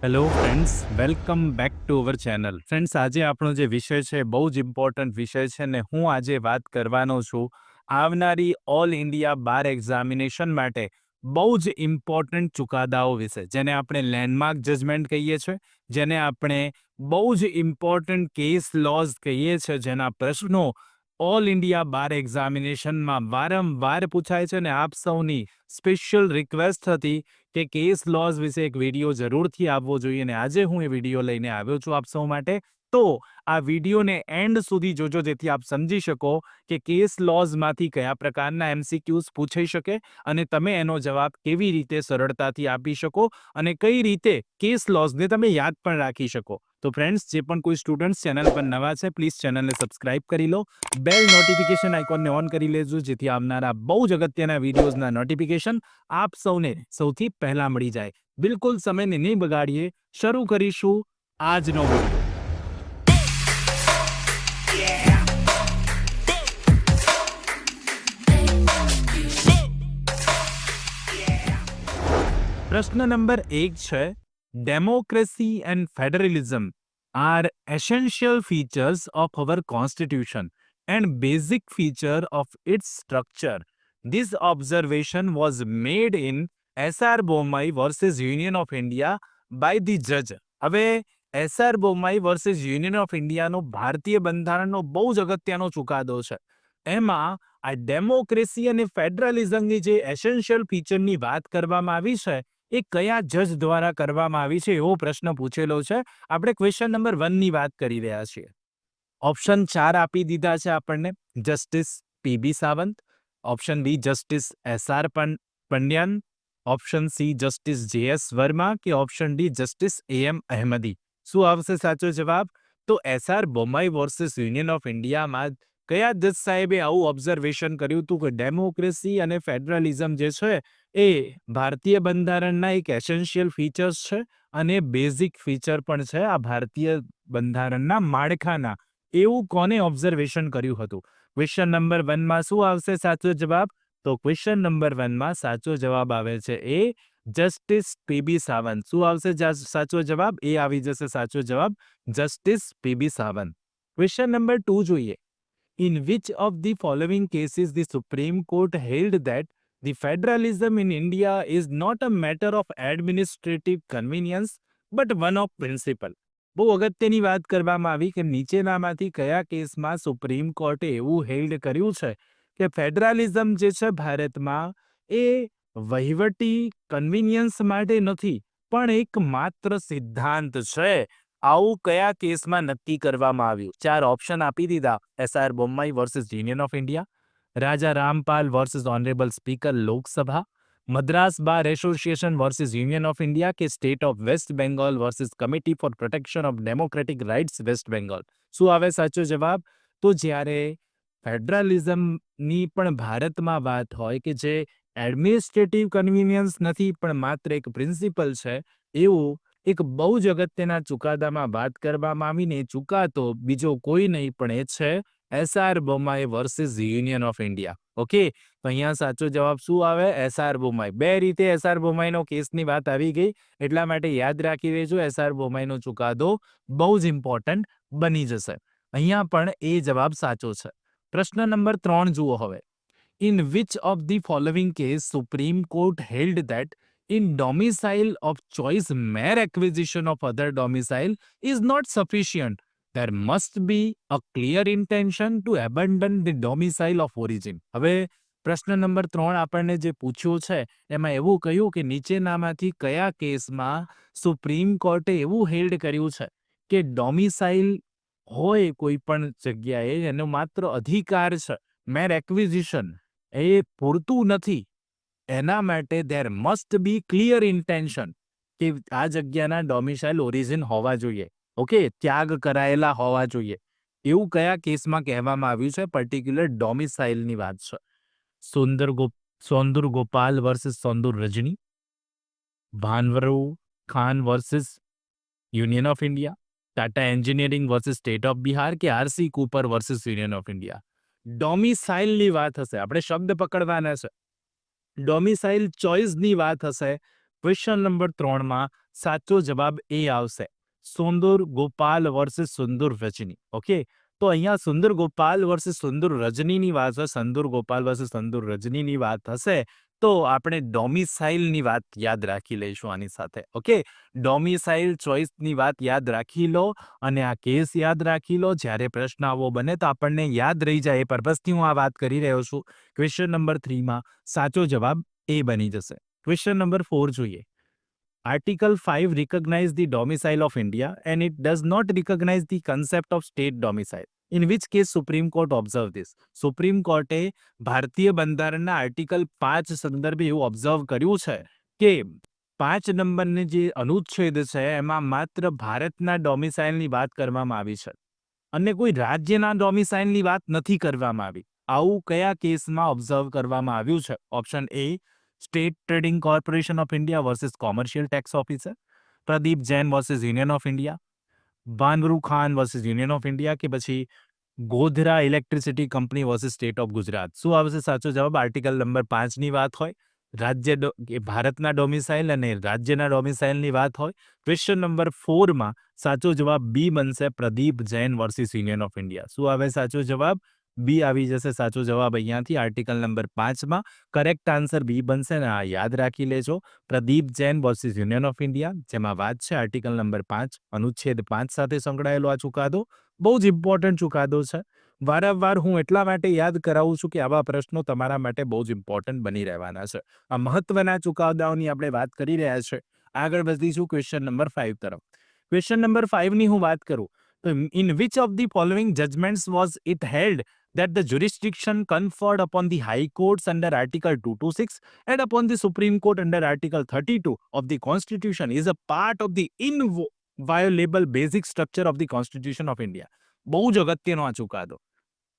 Hello friends, welcome back to our channel. Friends, આજે આપણો જે વિષય છે બહુ જ ઇમ્પોર્ટન્ટ વિષય છે ને હું આજે વાત કરવાનો છું આવનારી ઓલ ઇન્ડિયા બાર એક્ઝામિનેશન માટે બહુ જ ઇમ્પોર્ટન્ટ ચુકાદાઓ વિશે, જેને આપણે લેન્ડમાર્ક જજમેન્ટ કહીએ છીએ, જેને આપણે બહુ જ ઇમ્પોર્ટન્ટ કેસ લોઝ કહીએ છીએ, જેના પ્રશ્નો ઓલ ઇન્ડિયા બાર એક્ઝામિનેશનમાં વારંવાર પૂછાય છે. અને આપ સૌની સ્પેશિયલ રિક્વેસ્ટ હતી કે કેસ લોઝ વિશે એક વિડીયો જરૂરથી આવવો જોઈએ, અને આજે હું એ વિડીયો લઈને આવ્યો છું આપ સૌ માટે. તો આ વિડીયોને એન્ડ સુધી જોજો, જેથી આપ સમજી શકો કે કેસ લોઝમાંથી કયા પ્રકારના એમસીક્યુઝ પૂછાઈ શકે અને તમે એનો જવાબ કેવી રીતે સરળતાથી આપી શકો અને કઈ રીતે કેસ લોઝને તમે યાદ પણ રાખી શકો. તો ફ્રેન્ડ્સ, જે પણ કોઈ સ્ટુડન્ટ્સ ચેનલ પર નવા છે, પ્લીઝ ચેનલને સબસ્ક્રાઇબ કરી લો, બેલ નોટિફિકેશન આઇકોનને ઓન કરી લેજો, જેથી આવનારા બહુ જ અગત્યના વિડીયોઝના નોટિફિકેશન આપ સૌને સૌથી પહેલા મળી જાય. બિલકુલ સમયને નહીં બગાડીએ, શરૂ કરીશું આજનો વિડીયો. પ્રશ્ન નંબર 1 છે, democracy and federalism are essential features of our constitution and basic feature of its structure. This observation was made in S.R. Bommai versus Union of India by the judge. હવે S.R. Bommai versus Union of India નો ભારતીય બંધારણનો બહુ જ અગત્યનો ચુકાદો છે. એમાં આ democracy અને ફેડરલિઝમની જે એસેન્શિયલ ફીચરની વાત કરવામાં આવી છે, એ કયા જજ દ્વારા કરવામાં આવી છે એવો પ્રશ્ન પૂછેલો છે. આપણે ક્વેશ્ચન નંબર 1 ની વાત કરી રહ્યા છીએ. ઓપ્શન 4 આપી દીધા છે આપણને, justice PB Sawant, option B justice SR Pandian, option C justice JS Verma કે option D justice AM Ahmadi. શું આવશે સાચો જવાબ? તો SR Bommai versus union of ઇન્ડિયામાં કયા જજ સાહેબે આવું ઓબ્ઝર્વેશન કર્યું હતું કે ડેમોક્રેસી અને ફેડરલિઝમ જે છે એ ભારતીય બંધારણના એક એસેન્શિયલ ફીચર્સ છે અને બેઝિક ફીચર પણ છે આ ભારતીય બંધારણના માળખાના. એવું કોને ઓબ્ઝર્વેશન કર્યું હતું? ક્વેશ્ચન નંબર 1 માં શું આવશે સાચો જવાબ? તો ક્વેશ્ચન નંબર 1 માં સાચો જવાબ આવે છે એ જસ્ટિસ પીબી સાવંત. શું આવશે સાચો જવાબ? એ આવી જશે સાચો જવાબ, justice PB Sawant. Question number 2 જોઈએ. In which of the following cases the Supreme Court held that the federalism in India is not a matter of administrative convenience but one of principle? બહુ અગત્યની વાત કરવામાં આવી કે નીચેનામાંથી કયા કેસમાં સુપ્રીમ કોર્ટે એવું હેલ્ડ કર્યું છે કે ફેડરલિઝમ જે છે ભારતમાં એ વહીવટી કન્વીનિયન્સ માટે નથી પણ એક માત્ર સિદ્ધાંત છે. આવું કયા કેસમાં નક્કી કરવામાં આવ્યું? 4 ઓપ્શન આપી દીધા. SR Bommai versus union of India, Raja Rampal versus honourable speaker Lok Sabha, Madras bar association versus union of India કે state of West Bengal versus committee for protection of democratic rights West Bengal. શું આવે સાચો જવાબ? તો જ્યારે ફેડરલિઝમની પણ ભારતમાં વાત હોય કે જે એડમિનિસ્ટ્રેટિવ કન્વીનિયન્સ નથી પણ માત્ર એક પ્રિન્સિપલ છે, એવું એક બહુ જ અગત્યના ચુકાદામાં વાત કરવામાં આવીને ચુકાતો બીજો કોઈ નહીં પણ એ છે SR Bommai versus union of India. Okay, તો અહીંયા સાચો જવાબ શું આવે? એસઆર બોમ્માઈ. બે રીતે એસઆર બોમ્માઈનો કેસની વાત આવી ગઈ, એટલા માટે યાદ રાખી લેજો, એસઆર બોમ્માઈનો ચુકાદો બહુ જ ઇમ્પોર્ટન્ટ બની જશે. અહીંયા પણ એ જવાબ સાચો છે. પ્રશ્ન નંબર 3 જુઓ હવે. In which of the following case Supreme Court held that in domicile of choice mere acquisition of other domicile is not sufficient? There must be a clear intention to abandon the domicile of origin. હવે પ્રશ્ન number 3 આપણને જે પૂછ્યો છે એમાં એવું કહ્યું કે નીચેનામાંથી કયા કેસમાં સુપ્રીમ કોર્ટે એવું હેલ્ડ કર્યું છે કે ડોમિસાઇલ હોય કોઈ પણ જગ્યાએ એનો માત્ર અધિકાર છે, મેર એક્વિઝિશન એ પૂરતું નથી, એના માટે there must be clear intention કે આ જગ્યાના ડોમિસાઇલ ઓરિજિન હોવા જોઈએ. ઓકે, ત્યાગ કરાયેલા હોવા જોઈએ. એવું કયા કેસમાં કહેવામાં આવ્યું છે? પર્ટિક્યુલર ડોમિસાઇલની વાત છે. Sondur Gopal versus Sondur Rajni, Bhanwaru Khan versus union of India, Tata engineering versus state of Bihar કે RC Cooper versus union of India. ડોમિસાઇલની વાત હશે, આપણે શબ્દ પકડવાના છે. ડોમિસાઇલ ચોઇસની વાત હશે ક્વેશ્ચન નંબર 3 માં સાચો જવાબ એ આવશે સુંદર ગોપાલ વર્સિસ સુંદર રજની. ઓકે, તો અહીંયા સુંદર ગોપાલ વર્સિસ સુંદર રજનીની વાત હશે, સુંદર ગોપાલ વર્સિસ સુંદર રજનીની વાત હશે તો આપણે ડોમિસાઇલની વાત યાદ રાખી લઈશું આની સાથે. ઓકે, ડોમિસાઇલ ચોઇસની વાત યાદ રાખી લો અને આ કેસ યાદ રાખી લો. જ્યારે પ્રશ્ન આવો બને તો આપણને યાદ રહી જાય એ પર્પઝથી હું આ વાત કરી રહ્યો છું. ક્વેશ્ચન નંબર 3 માં સાચો જવાબ એ બની જશે. ક્વેશ્ચન નંબર 4 જોઈએ. Article 5 recognizes the domicile of India and it does not recognize the concept of state domicile. In which case Supreme Court observed this. Supreme કોર્ટે ભારતીય બંધારણના આર્ટિકલ 5 સંદર્ભે એવું ઓબ્ઝર્વ કર્યું છે કે 5 નંબરની જે અનુચ્છેદ છે એમાં માત્ર ભારતના ડોમિસાઇલની વાત કરવામાં આવી છે અને કોઈ રાજ્યના ડોમિસાઇલની વાત નથી કરવામાં આવી. આવું કયા કેસમાં ઓબ્ઝર્વ કરવામાં આવ્યું છે? Option A, state trading corporation of India versus commercial tax officer, Pradeep Jain versus union of India, Bhanwaru Khan versus union of India, કે પછી Godhra electricity company versus state of Gujarat. શું આવશે સાચો જવાબ? આર્ટિકલ નંબર 5 ની વાત હોય, ભારતના ડોમિસાઇલ અને રાજ્યના ડોમિસાઇલની વાત હોય. ક્વેશ્ચન નંબર 4 માં સાચો જવાબ બી બનશે, Pradeep Jain versus union of India. શું આવે સાચો જવાબ? બી આવી જશે સાચો જવાબ અહીંયાથી આર્ટિકલ નંબર 5 માં. કરેક્ટ આન્સર બી બનશે ને આ યાદ રાખી લેજો. Pradeep Jain versus union of India, જેમાં વાત છે આર્ટિકલ નંબર 5 અનુચ્છેદ 5 સાથે સંકળાયેલો આ ચુકાદો. બહુ જ ઇમ્પોર્ટન્ટ ચુકાદો છે. વારંવાર હું એટલા માટે યાદ કરાવું છું કે આવા પ્રશ્નો તમારા માટે બહુ જ ઇમ્પોર્ટન્ટ બની રહેવાના છે. આ મહત્વના ચુકાદાઓની આપણે વાત કરી રહ્યા છે. આગળ વધીશું ક્વેશ્ચન નંબર 5 તરફ. ક્વેશ્ચન નંબર 5 ની હું વાત કરું તો in which of the following judgements was it held that the jurisdiction conferred upon the High Courts under Article 226 and upon the Supreme Court under Article 32 of the Constitution is a part of the inviolable basic structure of the Constitution of India. બહુ જ અગત્યનો આ ચુકાદો.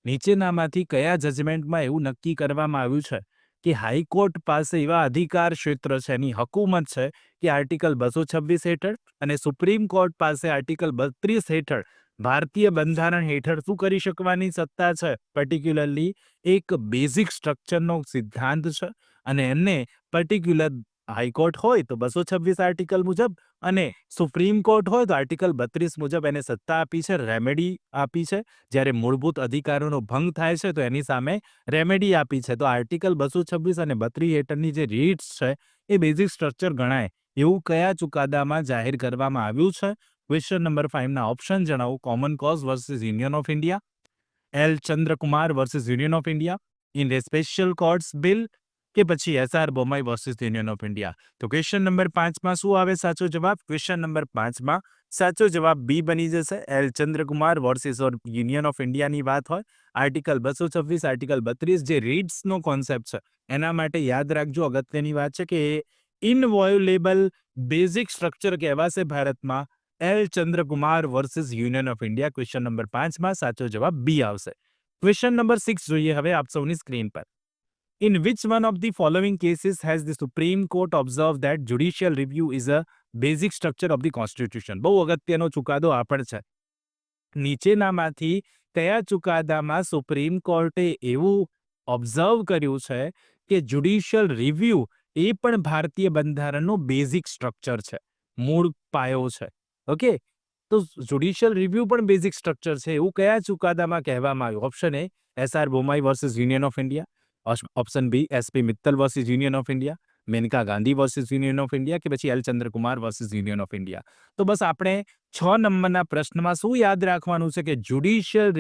નીચેનામાંથી કયા જજમેન્ટમાં એવું નક્કી કરવામાં આવ્યું છે કે હાઈકોર્ટ પાસે એવા અધિકાર ક્ષેત્ર છે, એની હકુમત છે કે આર્ટિકલ 226 હેઠળ અને સુપ્રીમ કોર્ટ પાસે આર્ટિકલ 32 હેઠળ ભારતીય બંધારણ હેઠળ શું કરી શકવાની સત્તા છે? પર્ટિક્યુલરલી એક બેઝિક સ્ટ્રક્ચરનો સિદ્ધાંત છે અને એને પર્ટિક્યુલર હાઈકોર્ટ હોય તો 226 આર્ટિકલ મુજબ અને સુપ્રીમ કોર્ટ હોય તો આર્ટિકલ 32 મુજબ એને સત્તા આપી છે, રેમેડી આપી છે. જ્યારે મૂળભૂત અધિકારોનો ભંગ થાય છે તો એની સામે રેમેડી આપી છે. તો આર્ટિકલ 226 અને 32 હેઠળની જે રીટ્સ છે એ બેઝિક સ્ટ્રક્ચર ગણાય એવું કયા ચુકાદામાં જાહેર કરવામાં આવ્યું છે? ક્વેશ્ચન નંબર 5 ના ઓપ્શન જણાવો. Common cause versus union of India, L Chandrakumar versus union of India, in special courts bill, કે પછી SR Bommai versus union of India. તો ક્વેશ્ચન નંબર 5 માં શું આવે સાચો જવાબ? ક્વેશ્ચન નંબર 5 માં સાચો જવાબ બી બની જશે, L Chandrakumar versus union of ઇન્ડિયાની વાત હોય. આર્ટિકલ 226, આર્ટિકલ 32 જે રીટ્સનો કોન્સેપ્ટ છે એના માટે યાદ રાખજો. અગત્યની વાત છે કે ઇનવોલ્યુલેબલ બેઝિક સ્ટ્રક્ચર કહેવાશે ભારતમાં L Chandrakumar versus union of India. Question number 5 માં સાચો જવાબ બી આવશે. ક્વેશ્ચન નંબર 6 જોઈએ હવે આપ સૌની સ્ક્રીન પર. In which one of the following cases has the Supreme Court observed that judicial review is a basic structure of the Constitution? બહુ અગત્યનો ચુકાદો આ પણ છે. નીચેનામાંથી કયા ચુકાદામાં સુપ્રીમ કોર્ટે એવું ઓબ્ઝર્વ કર્યું છે કે જ્યુડિશિયલ રિવ્યુ એ પણ ભારતીય બંધારણનું બેઝિક સ્ટ્રક્ચર છે, મૂળ પાયો છે? ઓકે, તો જ્યુડિશિયલ રિવ્યુ પણ બેઝિક સ્ટ્રક્ચર છે એવું કયા ચુકાદામાં કહેવામાં આવ્યું? Option A, SR Bommai versus union of India, option B, SP Mittal versus union of India, Menaka Gandhi versus union of India, કે પછી L Chandrakumar versus union of India. તો બસ આપણે 6 નંબરના પ્રશ્નમાં શું યાદ રાખવાનું છે કે જ્યુડિશિયલ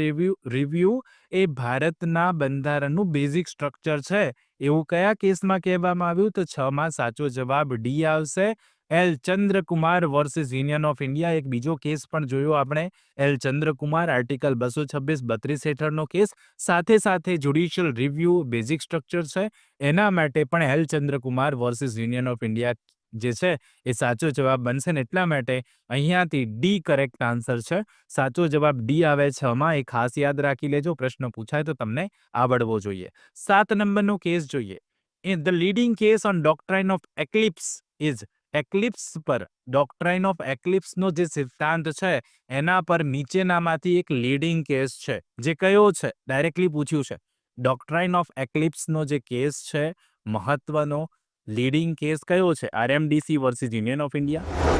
રિવ્યુ એ ભારતના બંધારણનું બેઝિક સ્ટ્રક્ચર છે એવું કયા કેસમાં કહેવામાં આવ્યું? તો 6 માં સાચો જવાબ ડી આવશે, L Chandrakumar versus union of India. એક બીજો કેસ પણ જોયો આપણે, એલ ચંદ્રકુમાર, આર્ટિકલ 226, 32 હેઠળનો કેસ. સાથે સાથે જ્યુડિશિયલ રિવ્યુ બેઝિક સ્ટ્રક્ચર છે એના માટે પણ L Chandrakumar versus union of India જે છે એ સાચો જવાબ બનશે ને એટલા માટે અહીંયાથી ડી કરેક્ટ આન્સર છે. સાચો જવાબ ડી આવે છે માં. એ ખાસ યાદ રાખી લેજો, પ્રશ્ન પૂછાય તો તમને આવડવો જોઈએ. 7 નંબરનો કેસ જોઈએ. In the leading case on doctrine of eclipse is, eclipse પર ડોક્ટ્રાઇન ઓફ એક્લિપ્સનો જે સિદ્ધાંત છે એના પર નીચેનામાંથી એક લીડિંગ કેસ છે જે કયો છે? ડાયરેક્ટલી પૂછ્યું છે. ડોક્ટ્રાઇન ઓફ એક્લિપ્સનો જે કેસ છે મહત્વનો લીડિંગ કેસ કયો છે? આરએમડીસી વર્સિસ યુનિયન ઓફ ઇન્ડિયા.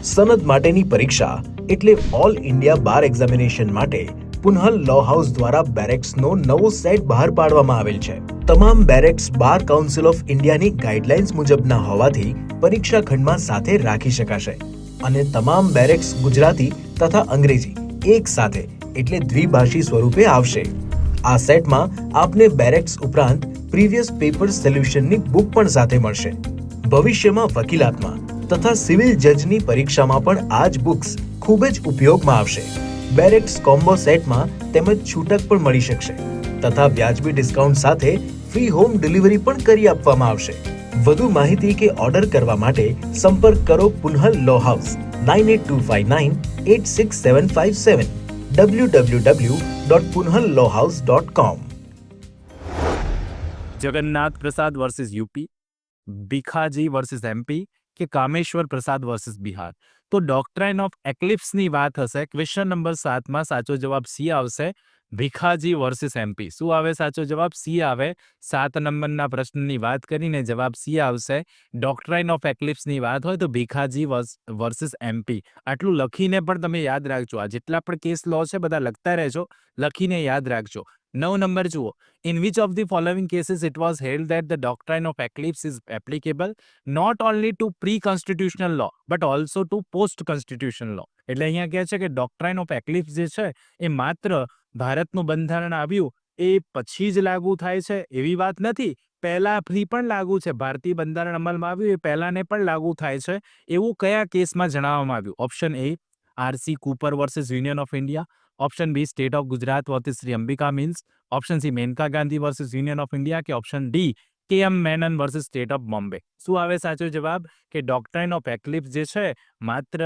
સનદ માટેની પરીક્ષા એટલે ઓલ ઇન્ડિયા બાર એક્ઝામિનેશન માટે પુનઃ લો હાઉસ દ્વારા બેરેક્સનો નવો સેટ બહાર પાડવામાં આવેલ છે. તમામ બેરેક્સ બાર કાઉન્સિલ ઓફ ઇન્ડિયાની ગાઈડલાઇન્સ મુજબના હોવાથી પરીક્ષા ખંડમાં સાથે રાખી શકાશે અને તમામ બેરેક્સ ગુજરાતી તથા અંગ્રેજી એક સાથે એટલે દ્વિભાષી સ્વરૂપે આવશે. આ સેટમાં આપને બેરેક્સ ઉપરાંત પ્રીવિયસ પેપર સોલ્યુશનની બુક પણ સાથે મળશે. ભવિષ્યમાં વકીલાતમાં તથા સિવિલ જજની પરીક્ષામાં પણ આ જ બુક્સ ખૂબ જ ઉપયોગમાં આવશે. બેરેક્સ કોમ્બો સેટમાં તેમજ છૂટક પણ મળી શકશે તથા વ્યાજબી ડિસ્કાઉન્ટ સાથે ફ્રી હોમ ડિલિવરી પણ કરી આપવામાં આવશે. વધુ માહિતી કે ઓર્ડર કરવા માટે સંપર્ક કરો પુનઃ લો હાઉસ 9825986757 www.punhalawhouse.com. જગન્નાથ પ્રસાદ versus UP, Bhikhaji versus MP કે કામેશ્વર પ્રસાદ વર્સિસ બિહાર. તો ડોક્ટ્રાઇન ઓફ એક્લિપ્સની વાત હશે. ક્વેશ્ચન નંબર 7માં સાચો જવાબ સી આવશે. Bhikhaji versus MP. શું આવે સાચો જવાબ? સી આવે. 7 નંબરના પ્રશ્નની વાત કરીને જવાબ સી આવશે. ડોક્ટ્રાઇન ઓફ એક્લિપ્સની વાત હોય તો ભીખાજી વર્સિસ એમપી. આટલું લખીને પણ તમે યાદ રાખજો. આ જેટલા પણ કેસ લો છે બધા લખતા રહેજો, લખીને યાદ રાખજો. 9 નંબર જુઓ. In which of the following cases it was held that the doctrine of eclipse is applicable not only to pre-constitutional law but also to post-constitutional law? એટલે અહીંયા કહે છે કે ડોક્ટ્રાઇન ઓફ એક્લિપ્સ જે છે એ માત્ર ભારતનું બંધારણ આવ્યું એ પછી જ લાગુ થાય છે એવી વાત નથી. પહેલાથી પણ લાગુ છે. ભારતીય બંધારણ અમલમાં આવ્યું એ પહેલાને પણ લાગુ થાય છે એવું કયા કેસમાં જણાવવામાં આવ્યું? Option A RC Cooper versus union of India. Option B State of Gujarat versus Shri Ambika Mills. Option C Menaka Gandhi versus union of India કે option D K M Menon versus state of Bombay. શું આવે સાચો જવાબ? કે ડોક્ટ્રાઇન ઓફ એક્લિપ્સ જે છે માત્ર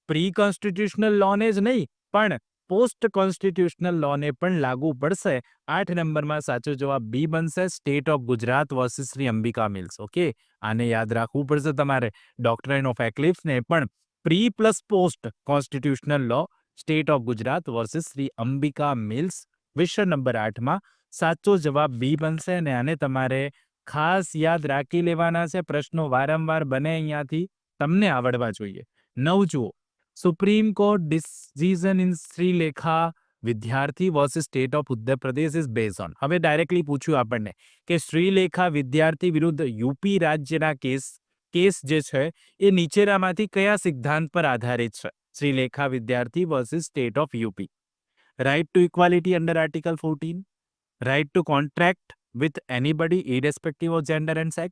પ્રી કોન્સ્ટિટ્યુશનલ લોને જ નહીં પણ પોસ્ટ કોન્સ્ટિટ્યુશનલ લોને પણ લાગુ પડશે. 8 નંબરમાં સાચો જવાબ બી બનશે. State of Gujarat versus Shri Ambika Mills. Okay, આને યાદ રાખવું પડશે તમારે. ડોક્ટ્રાઇન ઓફ એક્લિપ્સને પણ pre plus post constitutional law, State of Gujarat versus Shri Ambika Mills. Question number 8માં સાચો જવાબ બી બનશે અને આને તમારે ખાસ યાદ રાખી લેવાના છે. પ્રશ્નો વારંવાર બને અહીંયાથી તમને આવડવા જોઈએ. 9 જુઓ. Supreme court decision in Shrilekha Vidyarthi versus state of Uttar Pradesh is base on. હવે ડાયરેક્ટલી પૂછ્યું આપણને કે શ્રીલેખા વિદ્યાર્થી વિરુદ્ધ યુપી રાજ્યના કેસ જે છે એ નીચેનામાંથી કયા સિદ્ધાંત પર આધારિત છે? Shrilekha Vidyarthi versus state of UP. Right to equality under Article 14, right to contract with anybody irrespective of gender and sex,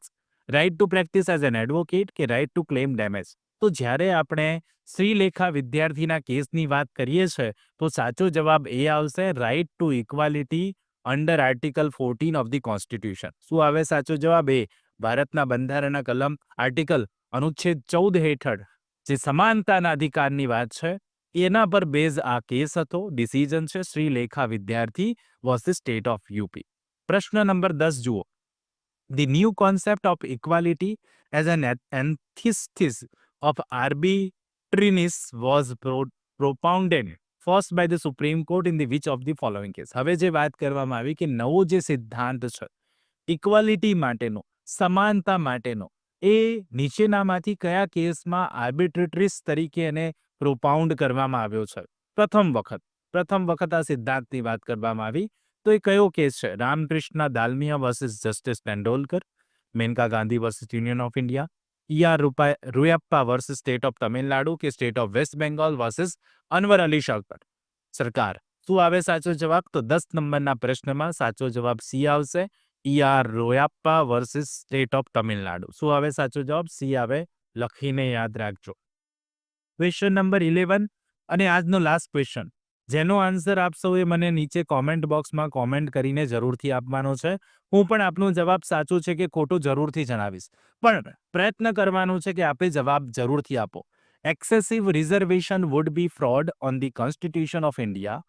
right to practice as an advocate કે right to claim damage. તો જ્યારે આપણે શ્રીલેખા વિદ્યાર્થીના કેસની વાત કરીએ છીએ તો સાચો જવાબ એ આવશે right to equality under article 14 of the constitution. શું આવે સાચો જવાબ? એ ભારતના બંધારણના કલમ આર્ટિકલ અનુચ્છેદ 14 હેઠળ જે સમાનતાના અધિકારની વાત છે એના પર બેઝ આ કેસ હતો. ડિસિઝન છે Shrilekha Vidyarthi versus state of UP. પ્રશ્ન નંબર 10 જુઓ. The new concept of equality as an antithesis of arbitrariness was propounded first by the Supreme court in the which of the following case? હવે જે વાત કરવામાં આવી કે નવો જે સિદ્ધાંત છે ઇક્વાલિટી માટેનો, સમાનતા માટેનો, એ નીચેનામાંથી કયા કેસમાં આર્બિટ્રેટરીસ તરીકે એને પ્રોપાઉન્ડ કરવામાં આવ્યો છે? પ્રથમ વખત આ સિદ્ધાંતની વાત કરવામાં આવી તો એ કયો કેસ છે? Ramkrishna Dalmia versus Justice Tendolkar, Menaka Gandhi versus union of India, ER Royappa versus state of Tamil Nadu કે state of West Bengal versus Anwar Ali Sarkar. શું આવે સાચો જવાબ? તો 10 નંબરના પ્રશ્નમાં સાચો જવાબ સી આવશે. ER Royappa versus state of Tamil Nadu. શું આવે સાચો જવાબ? સી આવે. લખીને યાદ રાખજો. ક્વેશ્ચન નંબર 11 અને આજનો લાસ્ટ ક્વેશ્ચન, જેનો આન્સર આપશો એ મને નીચે કોમેન્ટ બોક્સમાં કોમેન્ટ કરીને જરૂરથી આપવાનો છે. હું પણ આપનો જવાબ સાચો છે કે ખોટો જરૂરથી જણાવીશ, પણ પ્રયત્ન કરવાનો છે કે આપે જવાબ જરૂરથી આપો. Excessive reservation would be fraud on the constitution of India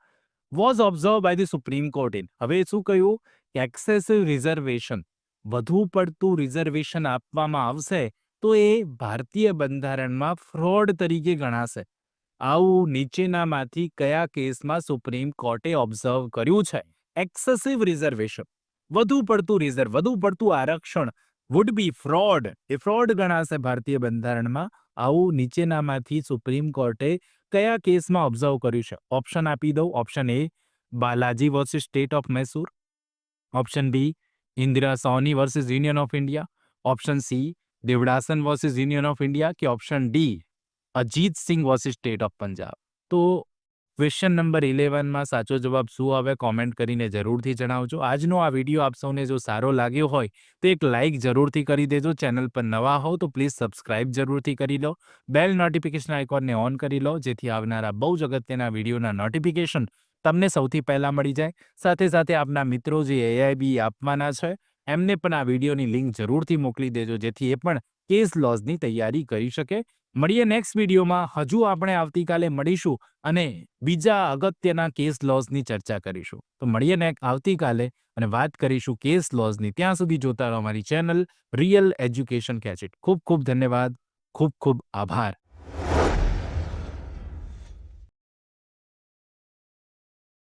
was observe by the supreme court in. હવે શું કહ્યું કે એક્સેસિવ રિઝર્વેશન, વધુ પડતું રિઝર્વેશન આપવામાં આવશે તો એ ભારતીય બંધારણમાં ફ્રોડ તરીકે ગણાશે. આવું નીચેનામાંથી કયા કેસમાં સુપ્રીમ કોર્ટે ઓબ્ઝર્વ કર્યું છે? એક્સેસિવ રિઝર્વેશન, વધુ પડતું આરક્ષણ wood be fraud. A fraud ગણાશે ભારતીય બંધારણમાં. આવું નીચેનામાંથી સુપ્રીમ કોર્ટે કયા કેસમાં ઓબ્ઝર્વ કર્યું છે? ઓપ્શન આપી દઉં. Option A Balaji versus state of Mysore. Option B Indira Sawhney versus union of India. Option C Devadasan versus union of India કે option D Ajit Singh versus state of Punjab. તો ક્વેશ્ચન નંબર 11માં સાચો જવાબ શું આવે કોમેન્ટ કરીને જરૂરથી જણાવજો. આજનો આ વિડીયો આપ સૌને જો સારો લાગ્યો હોય તો એક લાઇક જરૂરથી કરી દેજો. ચેનલ પર નવા હો તો પ્લીઝ સબસ્ક્રાઇબ જરૂરથી કરી લો. બેલ નોટિફિકેશન આઇકોનને ઓન કરી લો જેથી આવનારા બહુ જ અગત્યના વિડીયોના નોટિફિકેશન તમને સૌથી પહેલાં મળી જાય. સાથે સાથે આપના મિત્રો જે AIB આપવાના છે એમને પણ આ વિડીયોની લિંક જરૂરથી મોકલી દેજો જેથી એ પણ કેસ લોઝની તૈયારી કરી શકે. મળીએ નેક્સ્ટ વિડીયોમાં. હજુ આપણે આવતીકાલે મળીશું અને બીજા અગત્યના કેસ લોઝની ચર્ચા કરીશું. તો મળીએ ને આવતીકાલે અને વાત કરીશું કેસ લોઝની. ત્યાં સુધી જોતા રહો અમારી ચેનલ રિયલ એજ્યુકેશન કેચિટ. ખૂબ ખૂબ ધન્યવાદ. ખૂબ ખૂબ આભાર.